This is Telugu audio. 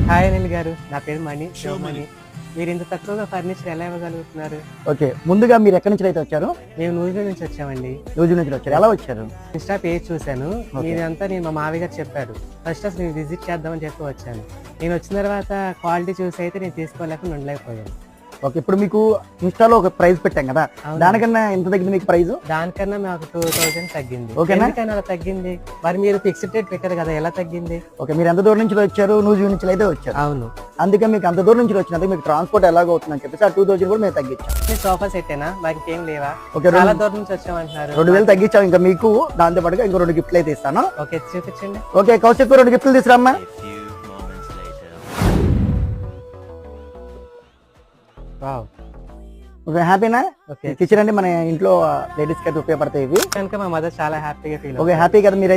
హాయ్ అనిల్ గారు, నా పేరు మణి, శివమణి. మీరు ఇంత తక్కువగా ఫర్నిచర్ ఎలా ఇవ్వగలుగుతున్నారు? ఓకే, ముందుగా మీరు ఎక్కడి నుంచి అయితే వచ్చారు? మేము నూజివీడు నుంచి వచ్చామండి. రోజు నుంచి వచ్చారు. ఎలా వచ్చారు? ఇన్స్టా పేజ్ చూశాను, మీదంతా నేను మా మావి గారు చెప్పారు. ఫస్ట్ అసలు నేను విజిట్ చేద్దామని చెప్పి వచ్చాను. నేను వచ్చిన తర్వాత క్వాలిటీ చూసి అయితే నేను తీసుకోలేకుండా ఉండలేకపోయాను. ఓకే, ఇప్పుడు మీకు ఇన్స్టాలో ఒక ప్రైస్ పెట్టాం కదా, దానికన్నా ఎంత తగ్గింది మీకు ప్రైస్? దానికన్నా మాకు 2000 తగ్గింది. ఓకేనా? ఎందుకని అలా తగ్గింది? మరి మీరు ఫిక్స్డ్ రేట్ పెట్టారు కదా, ఎలా తగ్గింది? ఓకే, మీరు ఎంత దూరం నుంచి వచ్చారు? నూజివీడు నుంచి అయితే వచ్చారు. అవును. అందుకే మీకు అంత దూరం నుంచి వచ్చినందుకు మీకు ట్రాన్స్పోర్ట్ ఎలాగో అవుతుందని చెప్పేసి ఆ 2000 కూడా మేము తగ్గించాం. మీ సోఫా సెట్టేనా, మాకు ఇంకేం లేవా? ఓకే, చాలా దూరం నుంచి వచ్చామంటున్నారు. 2000 తగ్గించాం. ఇంకా మీకు దాంతో పాటుగా ఇంకో 2 గిఫ్ట్లు అయితే ఇస్తాను. ఓకే, చూపించండి. ఓకే, కౌశిక్ 2 గిఫ్ట్లు తీసుకురామ్మా. వావ్, ఓకే, హ్యాపీనా? ఓకే. కిచెన్ అంటే మన ఇంట్లో లేడీస్ కి అయితే ఉపయోగపడతాయి ఇవి. కనుక మా మదర్ చాలా హ్యాపీగా ఫీల్ ఓకే, హ్యాపీ కదా మీరు?